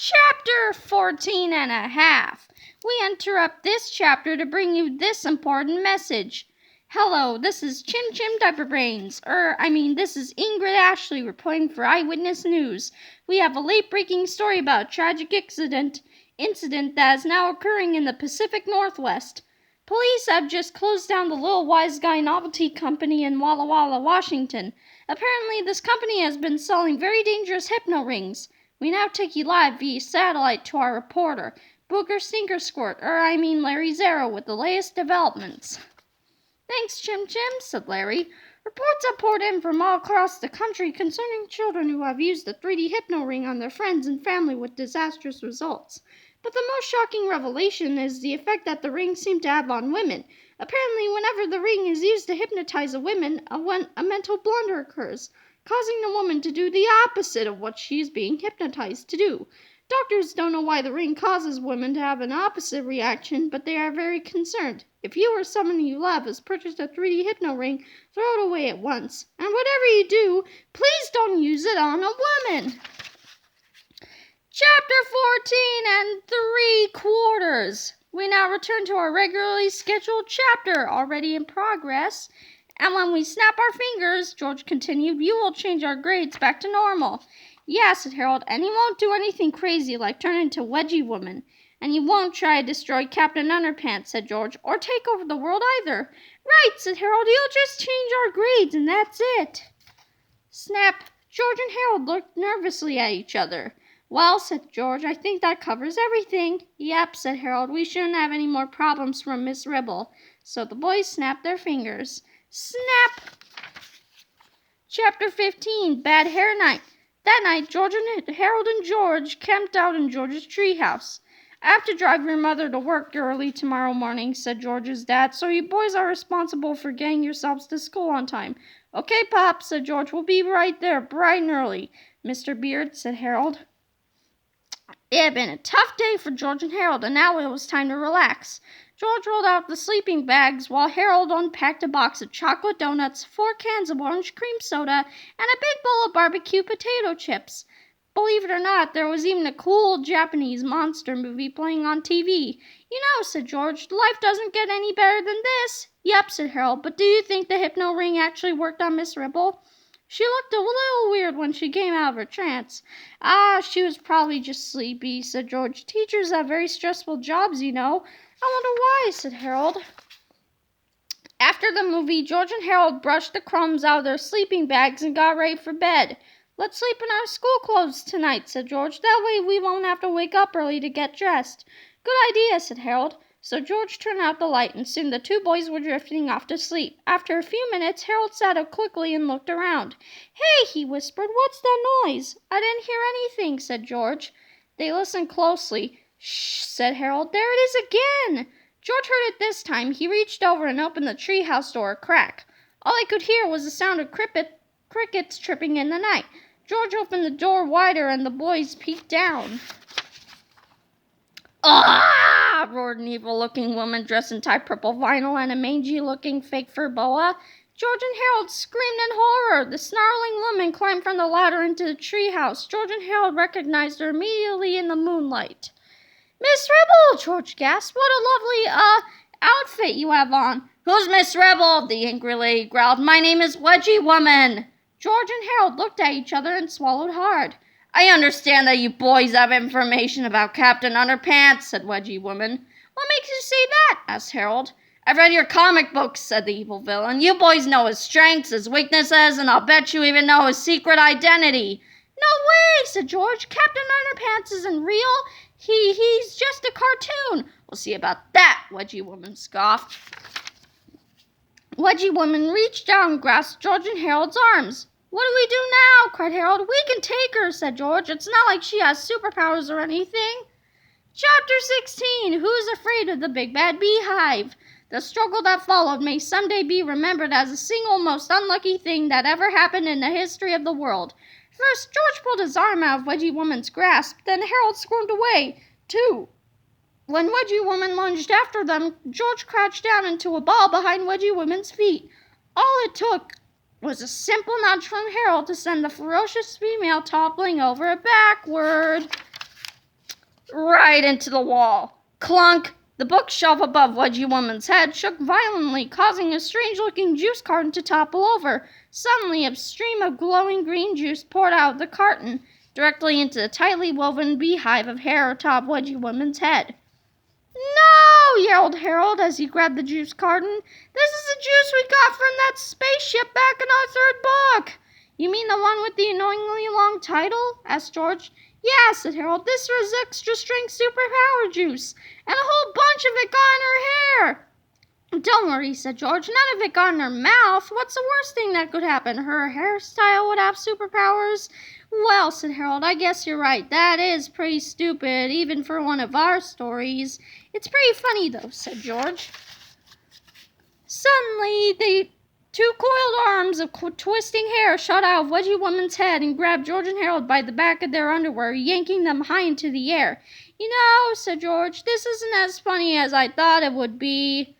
Chapter 14 and a half. We interrupt this chapter to bring you this important message. Hello, this is Chim Chim Diaper Brains. This is Ingrid Ashley reporting for Eyewitness News. We have a late-breaking story about a tragic incident that is now occurring in the Pacific Northwest. Police have just closed down the Little Wise Guy Novelty Company in Walla Walla, Washington. Apparently, this company has been selling very dangerous hypno rings. We now take you live via satellite to our reporter, Booger Stinker Squirt, Larry Zero, with the latest developments. Thanks, Chim Chim, said Larry. Reports have poured in from all across the country concerning children who have used the 3D hypno ring on their friends and family with disastrous results. But the most shocking revelation is the effect that the rings seem to have on women. Apparently, whenever the ring is used to hypnotize a woman, a mental blunder occurs, causing the woman to do the opposite of what she is being hypnotized to do. Doctors don't know why the ring causes women to have an opposite reaction, but they are very concerned. If you or someone you love has purchased a 3D hypno ring, throw it away at once. And whatever you do, please don't use it on a woman. Chapter 14 3/4. We now return to our regularly scheduled chapter, already in progress. And when we snap our fingers, George continued, you will change our grades back to normal. Yeah, said Herald, and you won't do anything crazy like turn into Wedgie Woman. And you won't try to destroy Captain Underpants, said George, or take over the world either. Right, said Herald, you'll just change our grades and that's it. Snap. George and Herald looked nervously at each other. Well, said George, I think that covers everything. Yep, said Herald, we shouldn't have any more problems from Miss Ribble. So the boys snapped their fingers. Snap! Chapter 15, Bad Hair Night. That night, Herald and George camped out in George's treehouse. I have to drive your mother to work early tomorrow morning, said George's dad, so you boys are responsible for getting yourselves to school on time. Okay, Pop, said George, we'll be right there, bright and early. Mr. Beard, said Herald. It had been a tough day for George and Herald, and now it was time to relax. George rolled out the sleeping bags while Herald unpacked a box of chocolate donuts, 4 cans of orange cream soda, and a big bowl of barbecue potato chips. Believe it or not, there was even a cool Japanese monster movie playing on TV. You know, said George, life doesn't get any better than this. Yep, said Herald, but do you think the hypno ring actually worked on Miss Ribble? She looked a little weird when she came out of her trance. She was probably just sleepy, said George. Teachers have very stressful jobs, you know. I wonder why, said Herald. After the movie, George and Herald brushed the crumbs out of their sleeping bags and got ready for bed. Let's sleep in our school clothes tonight, said George. That way we won't have to wake up early to get dressed. Good idea, said Herald. So George turned out the light, and soon the 2 boys were drifting off to sleep. After a few minutes, Herald sat up quickly and looked around. Hey, he whispered, what's that noise? I didn't hear anything, said George. They listened closely. Shh, said Herald. There it is again. George heard it this time. He reached over and opened the treehouse door a crack. All they could hear was the sound of crickets tripping in the night. George opened the door wider and the boys peeked down. Ah! Roared an evil-looking woman dressed in tight purple vinyl and a mangy-looking fake fur boa. George and Herald screamed in horror. The snarling woman climbed from the ladder into the treehouse. George and Herald recognized her immediately in the moonlight. Miss Ribble, George gasped. What a lovely, outfit you have on. Who's Miss Ribble? The angry lady growled. My name is Wedgie Woman. George and Herald looked at each other and swallowed hard. I understand that you boys have information about Captain Underpants, said Wedgie Woman. What makes you say that? Asked Herald. I've read your comic books, said the evil villain. You boys know his strengths, his weaknesses, and I'll bet you even know his secret identity. No way, said George. Captain Underpants isn't real. He's just a cartoon. We'll see about that, Wedgie Woman scoffed. Wedgie Woman reached down and grasped George and Herald's arms. What do we do now? Cried Herald. We can take her, said George. It's not like she has superpowers or anything. Chapter 16. Who's afraid of the big bad Beehive? The struggle that followed may someday be remembered as the single most unlucky thing that ever happened in the history of the world. First, George pulled his arm out of Wedgie Woman's grasp. Then Herald squirmed away, too. When Wedgie Woman lunged after them, George crouched down into a ball behind Wedgie Woman's feet. All it took was a simple nudge from Herald to send the ferocious female toppling over backward. right into the wall. Clunk! The bookshelf above Wedgie Woman's head shook violently, causing a strange-looking juice carton to topple over. Suddenly, a stream of glowing green juice poured out of the carton, directly into the tightly woven beehive of hair atop Wedgie Woman's head. "No!" yelled Herald as he grabbed the juice carton. "This is the juice we got from that spaceship back in our third book." "You mean the one with the annoyingly long title?" asked George. "Yeah," said Herald. "This was extra strength superpower juice, and a whole bunch of it got in her hair." "Don't worry," said George. "None of it got in her mouth. What's the worst thing that could happen? Her hairstyle would have superpowers?" "Well," said Herald, "I guess you're right. That is pretty stupid, even for one of our stories." "It's pretty funny, though," said George. Suddenly, the two coiled arms of twisting hair shot out of Wedgie Woman's head and grabbed George and Herald by the back of their underwear, yanking them high into the air. "You know," said George, "this isn't as funny as I thought it would be."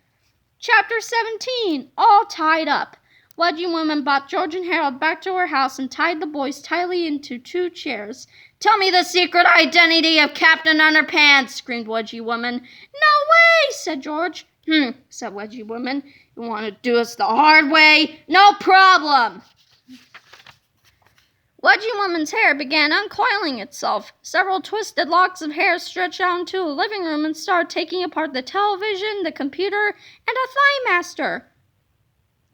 Chapter 17, All Tied Up. Wedgie Woman brought George and Herald back to her house and tied the boys tightly into 2 chairs. "Tell me the secret identity of Captain Underpants," screamed Wedgie Woman. "No way," said George. Said Wedgie Woman. "You want to do us the hard way? No problem." Wedgie Woman's hair began uncoiling itself. Several twisted locks of hair stretched out into the living room and started taking apart the television, the computer, and a Thigh Master.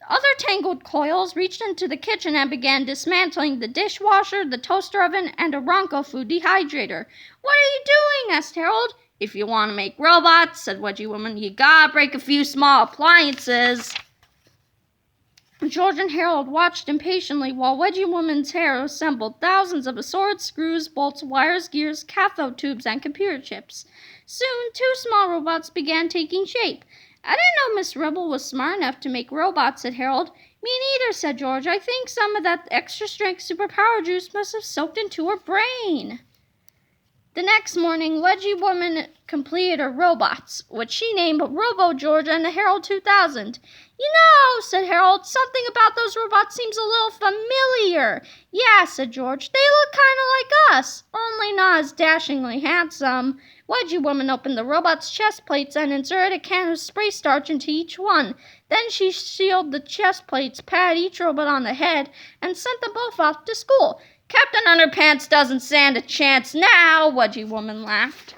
Other tangled coils reached into the kitchen and began dismantling the dishwasher, the toaster oven, and a Ronco food dehydrator. "What are you doing?" asked Herald. "If you want to make robots," said Wedgie Woman, "you gotta break a few small appliances." George and Herald watched impatiently while Wedgie Woman's hair assembled thousands of assorted screws, bolts, wires, gears, cathode tubes, and computer chips. Soon, 2 small robots began taking shape. "I didn't know Miss Rebel was smart enough to make robots," said Herald. "Me neither," said George. "I think some of that extra-strength superpower juice must have soaked into her brain." The next morning, Wedgie Woman completed her robots, which she named Robo, George, and the Herald 2000. "You know," said Herald, "something about those robots seems a little familiar." "Yeah," said George, "they look kind of like us, only not as dashingly handsome." Wedgie Woman opened the robots' chest plates and inserted a can of spray starch into each one. Then she sealed the chest plates, patted each robot on the head, and sent them both off to school. "Captain Underpants doesn't stand a chance now," Wedgie Woman laughed.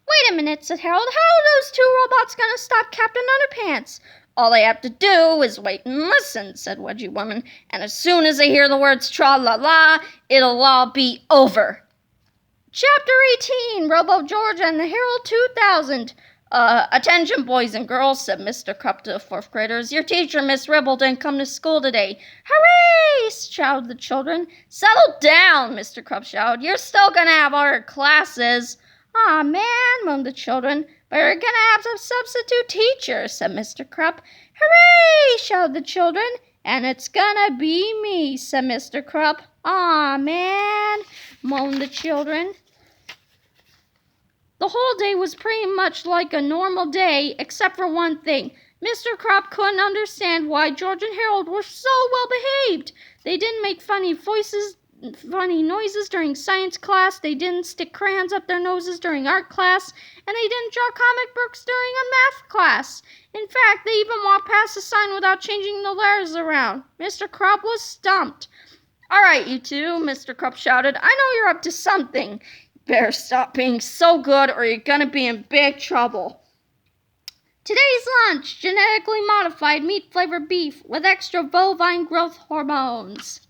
"Wait a minute," said Herald. "How are those 2 robots going to stop Captain Underpants?" "All they have to do is wait and listen," said Wedgie Woman. "And as soon as they hear the words tra-la-la, it'll all be over." Chapter 18, Robo, George, and the Herald 2000. Attention, boys and girls," said Mr. Krupp to the 4th graders. "Your teacher, Miss Ribble, didn't come to school today." "Hooray!" shouted the children. "Settle down," Mr. Krupp shouted. "You're still going to have all your classes." "Aw, man," moaned the children. "But you're going to have a substitute teacher," said Mr. Krupp. "Hooray!" shouted the children. "And it's going to be me," said Mr. Krupp. "Aw, man," moaned the children. The whole day was pretty much like a normal day, except for one thing. Mr. Krupp couldn't understand why George and Herald were so well behaved. They didn't make funny noises during science class, they didn't stick crayons up their noses during art class, and they didn't draw comic books during a math class. In fact, they even walked past the sign without changing the letters around. Mr. Krupp was stumped. "All right, you 2, Mr. Krupp shouted. "I know you're up to something. Better stop being so good or you're going to be in big trouble." Today's lunch, genetically modified meat-flavored beef with extra bovine growth hormones.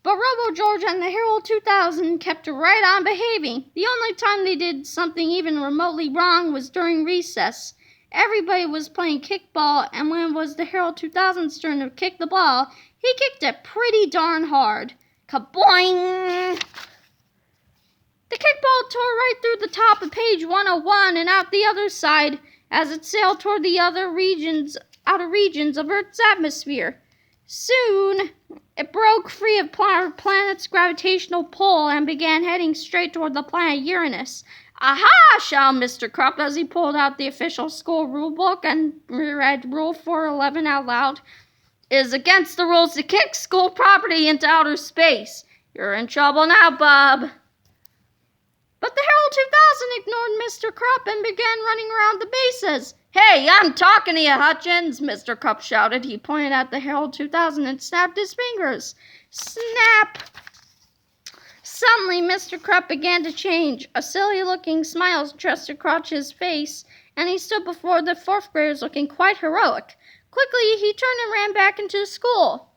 But Robo, George, and the Herald 2000 kept right on behaving. The only time they did something even remotely wrong was during recess. Everybody was playing kickball, and when it was the Herald 2000's turn to kick the ball, he kicked it pretty darn hard. Kaboing! The kickball tore right through the top of page 101 and out the other side as it sailed toward the outer regions of Earth's atmosphere. Soon, it broke free of our planet's gravitational pull and began heading straight toward the planet Uranus. "Aha!" shouted Mr. Krupp as he pulled out the official school rulebook and read Rule 411 out loud. "It is against the rules to kick school property into outer space. You're in trouble now, bub." But the Herald 2000 ignored Mr. Krupp and began running around the bases. "Hey, I'm talking to you, Hutchins," Mr. Krupp shouted. He pointed at the Herald 2000 and snapped his fingers. Snap! Suddenly, Mr. Krupp began to change. A silly-looking smile dressed across his face, and he stood before the fourth graders looking quite heroic. Quickly, he turned and ran back into the school.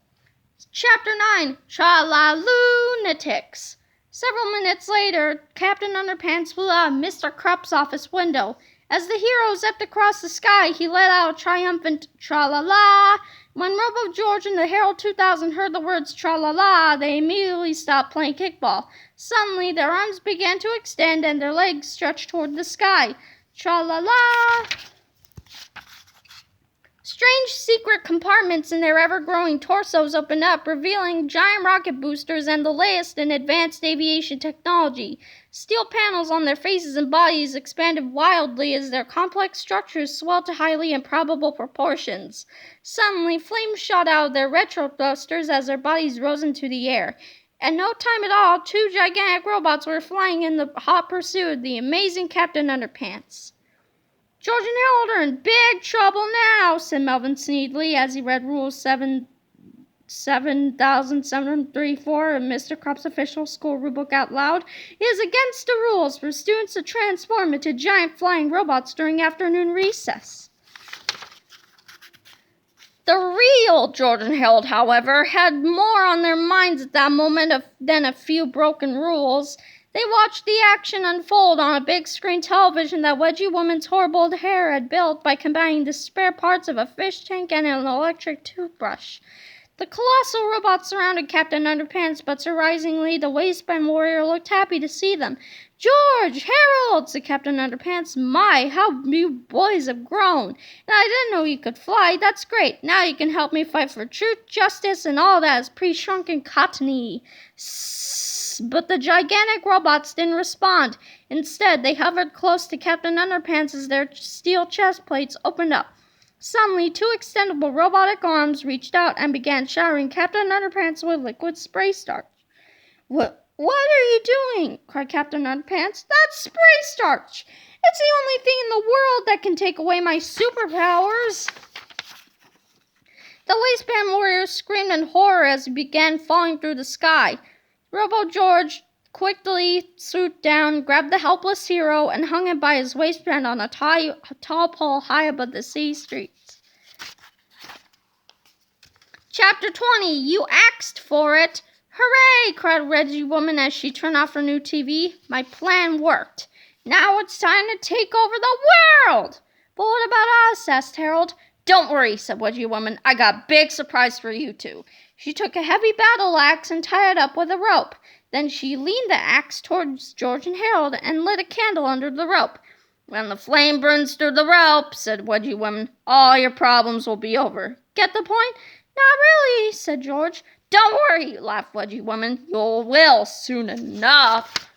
Chapter 9, Tra-la-lunatics. Several minutes later, Captain Underpants flew out of Mr. Krupp's office window. As the hero zipped across the sky, he let out a triumphant tra-la-la. When Robo, George, and the Herald 2000 heard the words tra-la-la, they immediately stopped playing kickball. Suddenly, their arms began to extend and their legs stretched toward the sky. Tra-la-la! Strange secret compartments in their ever-growing torsos opened up, revealing giant rocket boosters and the latest in advanced aviation technology. Steel panels on their faces and bodies expanded wildly as their complex structures swelled to highly improbable proportions. Suddenly, flames shot out of their retro thrusters as their bodies rose into the air. In no time at all, two gigantic robots were flying in the hot pursuit of the amazing Captain Underpants. "George and Harold are in big trouble now," said Melvin Sneedley as he read Rule 7734 of Mr. Krupp's official school rulebook out loud. "It is against the rules for students to transform into giant flying robots during afternoon recess." The real George and Harold, however, had more on their minds at that moment than a few broken rules. They watched the action unfold on a big screen television that Wedgie Woman's horrible hair had built by combining the spare parts of a fish tank and an electric toothbrush. The colossal robots surrounded Captain Underpants, but surprisingly, the waistband warrior looked happy to see them. "George, Harold," said Captain Underpants. "My, how you boys have grown. And I didn't know you could fly. That's great. Now you can help me fight for truth, justice, and all that is pre-shrunken cottony." But the gigantic robots didn't respond. Instead, they hovered close to Captain Underpants as their steel chest plates opened up. Suddenly, two extendable robotic arms reached out and began showering Captain Underpants with liquid spray starch. What are you doing?" cried Captain Underpants. "That's spray starch! It's the only thing in the world that can take away my superpowers!" The waistband warrior screamed in horror as he began falling through the sky. Robo George quickly swooped down, grabbed the helpless hero, and hung him by his waistband on a tall pole high above the city streets. Chapter 20, You Asked for It! "Hooray!" cried Reggie Woman as she turned off her new TV. "My plan worked. Now it's time to take over the world!" "But what about us?" asked Harold. "Don't worry," said Wedgie Woman. "I got a big surprise for you two." She took a heavy battle axe and tied it up with a rope. Then she leaned the axe towards George and Harold and lit a candle under the rope. "When the flame burns through the rope," said Wedgie Woman, "all your problems will be over. Get the point?" "Not really," said George. "Don't worry," laughed Wedgie Woman. "You will soon enough."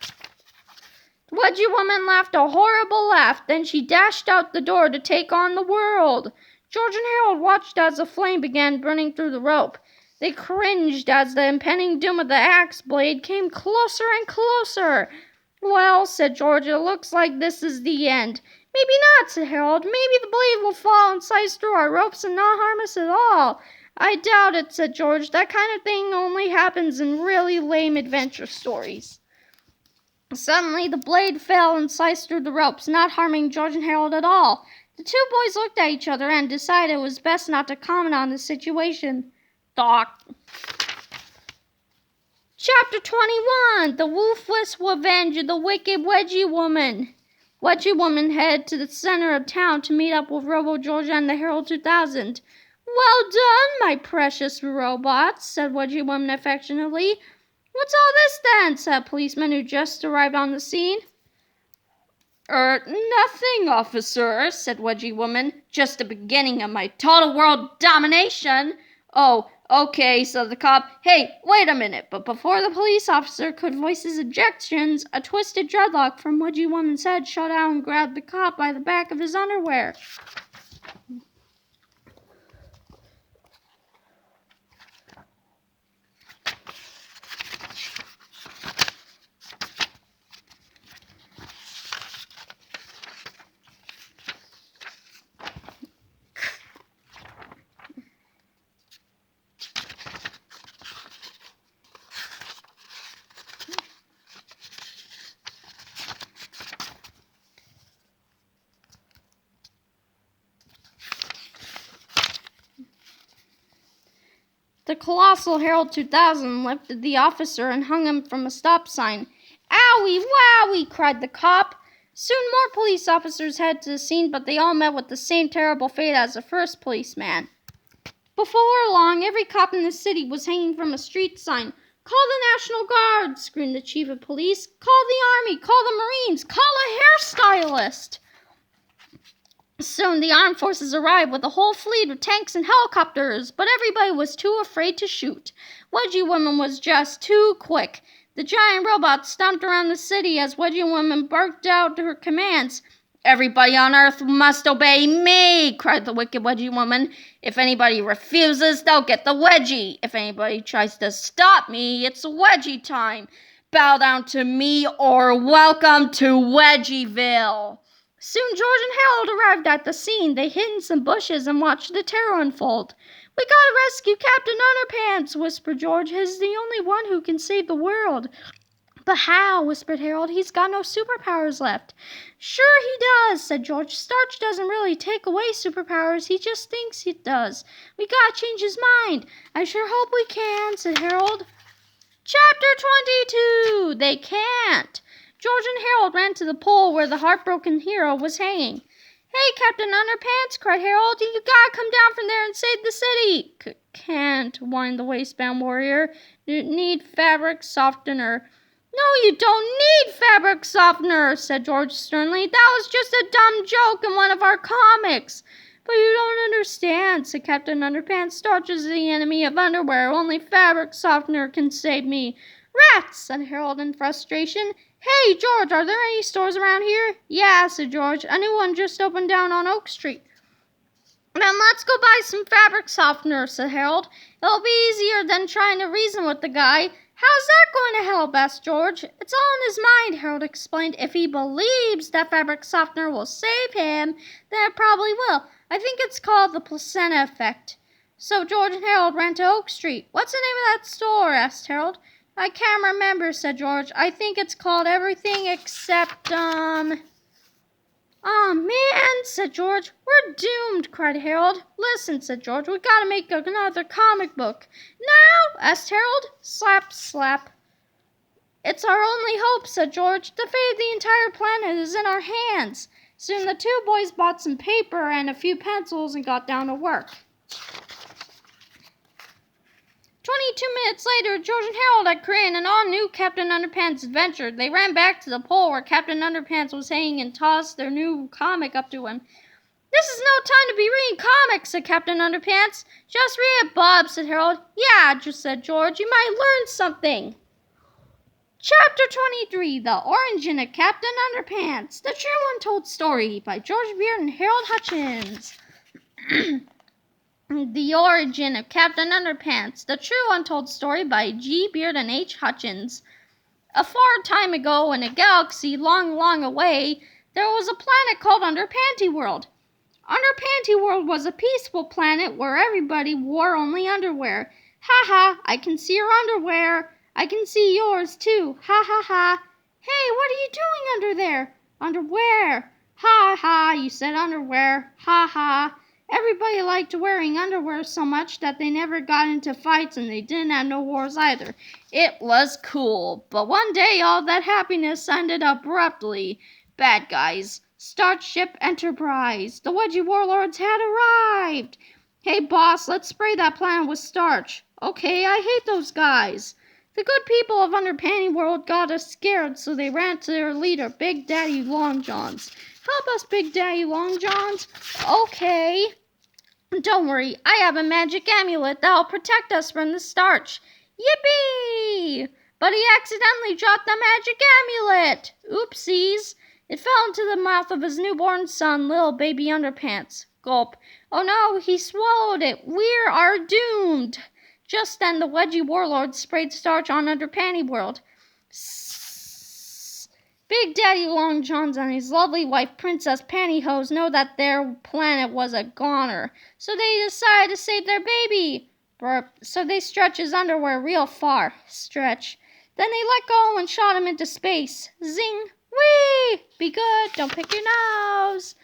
Wedgie Woman laughed a horrible laugh. Then she dashed out the door to take on the world. George and Harold watched as the flame began burning through the rope. They cringed as the impending doom of the axe blade came closer and closer. "Well," said George, "it looks like this is the end." "Maybe not," said Harold. "Maybe the blade will fall and slice through our ropes and not harm us at all." "I doubt it," said George. "That kind of thing only happens in really lame adventure stories." Suddenly, the blade fell and sliced through the ropes, not harming George and Harold at all. The two boys looked at each other and decided it was best not to comment on the situation. Chapter 21, The Ruthless Revenge of the Wicked Wedgie Woman. Wedgie Woman headed to the center of town to meet up with Robo George and the Herald 2000. "Well done, my precious robots," said Wedgie Woman affectionately. "What's all this then?" said a policeman who just arrived on the scene. Nothing, officer," said Wedgie Woman. "Just the beginning of my total world domination." "Oh, okay," said the cop. "Hey, wait a minute." But before the police officer could voice his objections, a twisted dreadlock from Wedgie Woman's head shot out and grabbed the cop by the back of his underwear. The colossal Herald 2000 lifted the officer and hung him from a stop sign. "Owie, wowie!" cried the cop. Soon more police officers headed to the scene, but they all met with the same terrible fate as the first policeman. Before long, every cop in the city was hanging from a street sign. "Call the National Guard!" screamed the chief of police. "Call the Army! Call the Marines! Call a hairstylist!" Soon the armed forces arrived with a whole fleet of tanks and helicopters, but everybody was too afraid to shoot. Wedgie Woman was just too quick. The giant robot stomped around the city as Wedgie Woman barked out her commands. "Everybody on Earth must obey me!" cried the wicked Wedgie Woman. "If anybody refuses, they'll get the wedgie. If anybody tries to stop me, it's wedgie time. Bow down to me or welcome to Wedgieville." Soon George and Harold arrived at the scene. They hid in some bushes and watched the terror unfold. "We gotta rescue Captain Underpants," whispered George. "He's the only one who can save the world." "But how?" whispered Harold. "He's got no superpowers left." "Sure he does," said George. "Starch doesn't really take away superpowers. He just thinks he does. We gotta change his mind." "I sure hope we can," said Harold. Chapter 22! They can't. George and Harold ran to the pole where the heartbroken hero was hanging. "Hey, Captain Underpants," cried Harold. "You gotta come down from there and save the city." "Can't," whined the waistbound warrior. "You need fabric softener." "No, you don't need fabric softener," said George sternly. "That was just a dumb joke in one of our comics." "But you don't understand," said Captain Underpants. "Starch is the enemy of underwear. Only fabric softener can save me." "Rats!" said Harold in frustration. "Hey, George, are there any stores around here?" "Yeah," said George. "A new one just opened down on Oak Street." "Then let's go buy some fabric softener," said Harold. "It'll be easier than trying to reason with the guy." "How's that going to help?" asked George. "It's all in his mind," Harold explained. "If he believes that fabric softener will save him, then it probably will. I think it's called the placenta effect." So George and Harold ran to Oak Street. "What's the name of that store?" asked Harold. "I can't remember," said George. "I think it's called everything except, "Aw, man," said George. "We're doomed," cried Harold. "Listen," said George. "We gotta make another comic book." "Now?" asked Harold. Slap, slap. "It's our only hope," said George. "The fate of the entire planet is in our hands." Soon the two boys bought some paper and a few pencils and got down to work. 22 minutes later, George and Harold had created an all-new Captain Underpants adventure. They ran back to the pole where Captain Underpants was hanging and tossed their new comic up to him. "This is no time to be reading comics," said Captain Underpants. "Just read it, Bob," said Harold. "Yeah," just said George. "You might learn something." Chapter 23, The Origin of Captain Underpants. The True Untold Story by George Beard and Harold Hutchins. The Origin of Captain Underpants, The True Untold Story by G. Beard and H. Hutchins. A far time ago in a galaxy long, long away, there was a planet called Underpanty World. Underpanty World was a peaceful planet where everybody wore only underwear. "Ha ha, I can see your underwear. I can see yours too. Ha ha ha. Hey, what are you doing under there?" "Underwear." "Ha ha, you said underwear. Ha ha." Everybody liked wearing underwear so much that they never got into fights and they didn't have no wars either. It was cool. But one day all that happiness ended abruptly. Bad guys. Starship Enterprise. The Wedgie warlords had arrived. "Hey boss, let's spray that planet with starch." "Okay, I hate those guys." The good people of Underpanty World got us scared, so they ran to their leader, Big Daddy Longjohns. "Help us, Big Daddy Longjohns." "Okay. Don't worry, I have a magic amulet that'll protect us from the starch." "Yippee!" But he accidentally dropped the magic amulet. Oopsies. It fell into the mouth of his newborn son, little baby Underpants. Gulp. "Oh no, he swallowed it. We are doomed." Just then the Wedgie warlords sprayed starch on Underpanty World. Big Daddy Longjohns and his lovely wife, Princess Pantyhose, know that their planet was a goner, so they decided to save their baby. Burp. So they stretch his underwear real far. Stretch. Then they let go and shot him into space. Zing. Whee! Be good. Don't pick your nose.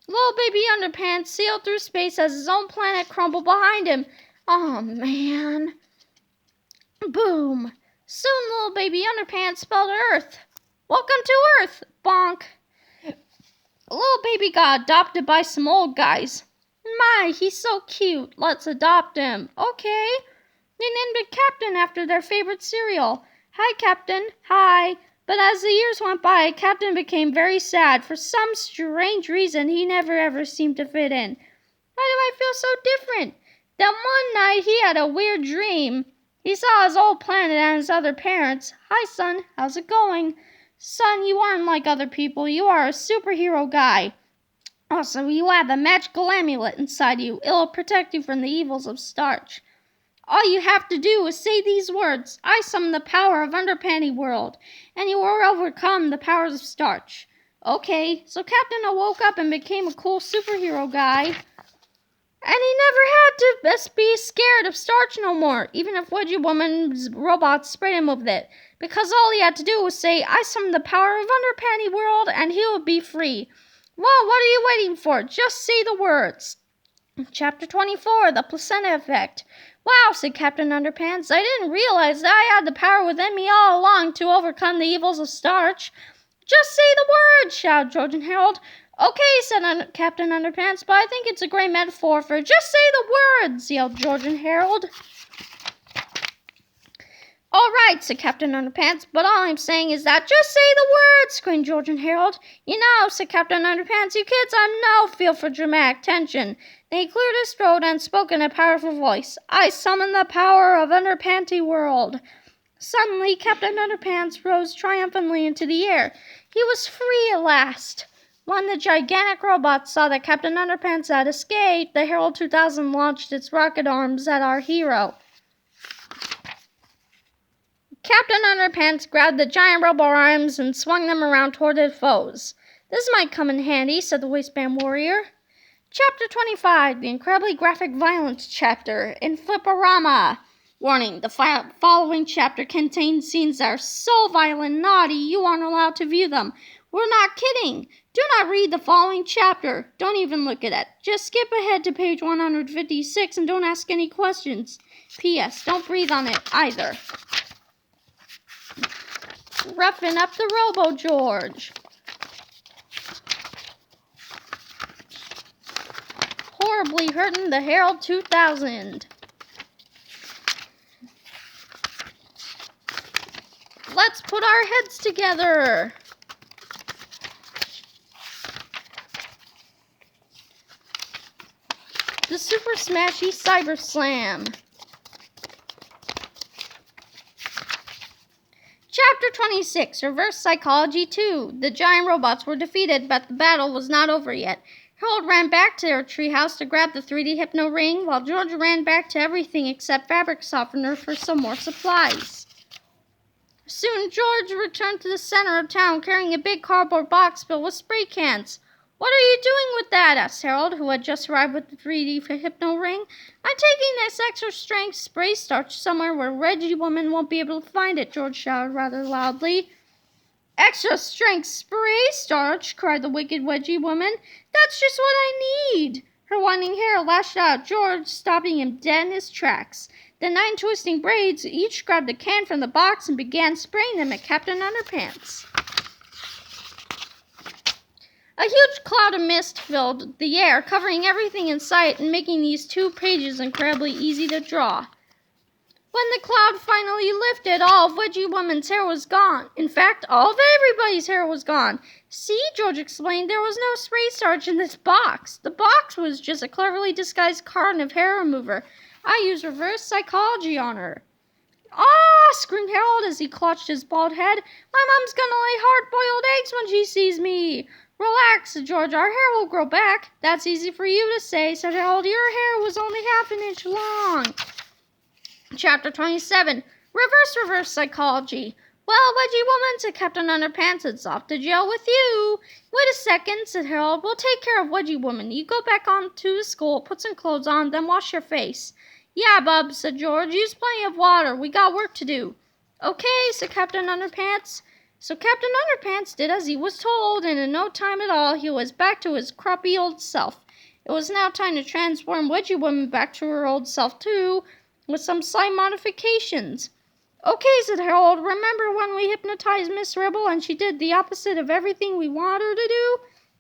Little baby Underpants sailed through space as his own planet crumbled behind him. Oh, man. Boom. Soon little baby Underpants spelled Earth. Welcome to Earth, bonk. A little baby got adopted by some old guys. My, he's so cute. Let's adopt him. Okay. They named it Captain after their favorite cereal. Hi, Captain. Hi. But as the years went by, Captain became very sad. For some strange reason, he never ever seemed to fit in. Why do I feel so different? Then one night, he had a weird dream. He saw his old planet and his other parents. Hi, son. How's it going? Son, you aren't like other people. You are a superhero guy. Also, you have a magical amulet inside you. It'll protect you from the evils of starch. All you have to do is say these words. I summon the power of Underpanty World, and you will overcome the powers of starch. Okay, so Captain woke up and became a cool superhero guy. And he never had to be scared of starch no more, even if Wedgie Woman's robots sprayed him with it. Because all he had to do was say, I summon the power of Underpanty World, and he would be free. Well, what are you waiting for? Just say the words. Chapter 24, The Placenta Effect. Wow, said Captain Underpants. I didn't realize that I had the power within me all along to overcome the evils of starch. Just say the words, shouted George and Herald. Okay, said Captain Underpants, but I think it's a great metaphor for just say the words, yelled George and Herald. All right, said Captain Underpants, but all I'm saying is that just say the words, screamed George and Herald. You know, said Captain Underpants, you kids have no feel for dramatic tension. Then he cleared his throat and spoke in a powerful voice. I summon the power of Underpanty World. Suddenly, Captain Underpants rose triumphantly into the air. He was free at last. When the gigantic robots saw that Captain Underpants had escaped, the Herald 2000 launched its rocket arms at our hero. Captain Underpants grabbed the giant robo arms and swung them around toward his foes. This might come in handy, said the waistband warrior. Chapter 25, the incredibly graphic violence chapter in Flipperama. Warning, the following chapter contains scenes that are so violent and naughty you aren't allowed to view them. We're not kidding. Do not read the following chapter. Don't even look at it. Just skip ahead to page 156 and don't ask any questions. P.S. Don't breathe on it either. Roughing up the Robo George. Horribly hurting the Herald 2000. Let's put our heads together. The Super Smashy Cyber Slam. Chapter 26, Reverse Psychology 2. The giant robots were defeated, but the battle was not over yet. Herald ran back to their treehouse to grab the 3D Hypno Ring, while George ran back to everything except fabric softener for some more supplies. Soon George returned to the center of town carrying a big cardboard box filled with spray cans. What are you doing with that? Asked Herald, who had just arrived with the 3D Hypno Ring. I'm taking this extra strength spray starch somewhere where Reggie Woman won't be able to find it, George shouted rather loudly. Extra strength spray starch, cried the wicked Wedgie Woman. That's just what I need. Her whining hair lashed out at George, stopping him dead in his tracks. The 9 twisting braids each grabbed a can from the box and began spraying them at Captain Underpants. A huge cloud of mist filled the air, covering everything in sight and making these 2 pages incredibly easy to draw. When the cloud finally lifted, all of Wedgie Woman's hair was gone. In fact, all of everybody's hair was gone. See, George explained, there was no spray starch in this box. The box was just a cleverly disguised carton of hair remover. I used reverse psychology on her. Ah! Screamed Herald as he clutched his bald head. My mom's gonna lay hard-boiled eggs when she sees me. Relax, said George. Our hair will grow back. That's easy for you to say, said Herald. Your hair was only half an inch long. Chapter 27, Reverse Psychology. Well, Wedgie Woman, said Captain Underpants, it's off to jail with you. Wait a second, said Herald. We'll take care of Wedgie Woman. You go back on to the school, put some clothes on, then wash your face. Yeah, bub, said George. Use plenty of water. We got work to do. Okay, said Captain Underpants. So Captain Underpants did as he was told, and in no time at all he was back to his crappy old self. It was now time to transform Wedgie Woman back to her old self too, with some slight modifications. Okay, said Herald, remember when we hypnotized Miss Ribble and she did the opposite of everything we want her to do?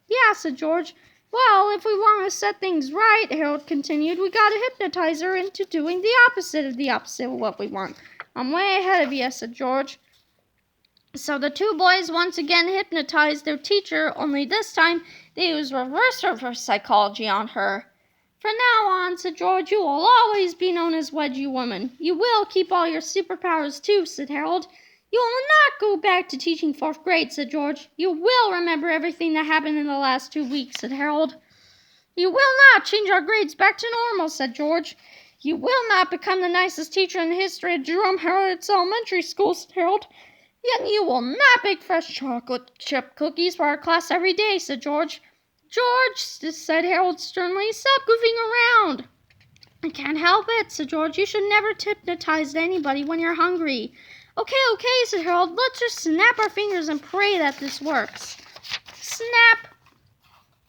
Yeah, said George. Well, if we want to set things right, Harold continued, we gotta hypnotize her into doing the opposite of what we want. I'm way ahead of you, said George. So the two boys once again hypnotized their teacher, only this time they used reverse psychology on her. From now on, said George, you will always be known as Wedgie Woman. You will keep all your superpowers too, said Harold. You will not go back to teaching 4th grade, said George. You will remember everything that happened in the last 2 weeks, said Harold. You will not change our grades back to normal, said George. You will not become the nicest teacher in the history of Jerome Harrod's Elementary School, said Harold. Yet you will not bake fresh chocolate chip cookies for our class every day, said George. George, said Harold sternly, stop goofing around. I can't help it, said George. You should never hypnotize anybody when you're hungry. Okay, said Harold. Let's just snap our fingers and pray that this works. Snap!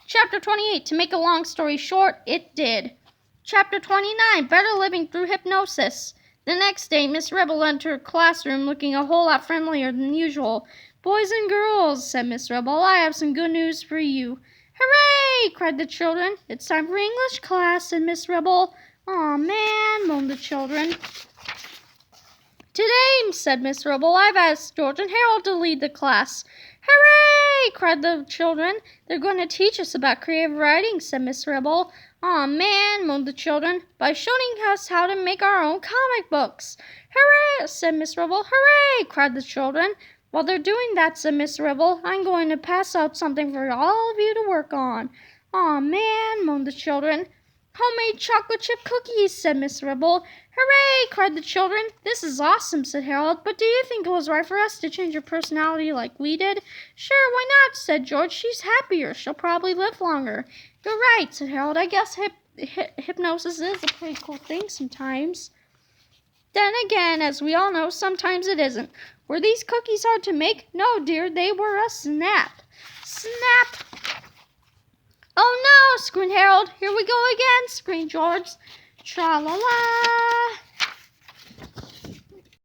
Chapter 28. To make a long story short, it did. Chapter 29. Better living through hypnosis. The next day, Miss Ribble entered her classroom looking a whole lot friendlier than usual. Boys and girls, said Miss Ribble, I have some good news for you. Hooray! Cried the children. It's time for English class, said Miss Ribble. Aw, man, moaned the children. Today, said Miss Ribble, I've asked George and Harold to lead the class. Hooray! Cried the children. They're going to teach us about creative writing, said Miss Ribble. Aw, man, moaned the children, by showing us how to make our own comic books. Hooray! Said Miss Ribble. Hooray! Cried the children. While they're doing that, said Miss Ribble, I'm going to pass out something for all of you to work on. Aw, man, moaned the children. Homemade chocolate chip cookies, said Miss Ribble. Hooray! Cried the children. This is awesome, said Harold, but do you think it was right for us to change her personality like we did? Sure, why not, said George. She's happier. She'll probably live longer. You're right, said Harold. I guess hypnosis is a pretty cool thing sometimes. Then again, as we all know, sometimes it isn't. Were these cookies hard to make? No, dear, they were a snap. Snap! Oh no, screamed Harold. Here we go again, screamed George. Tra-la-la!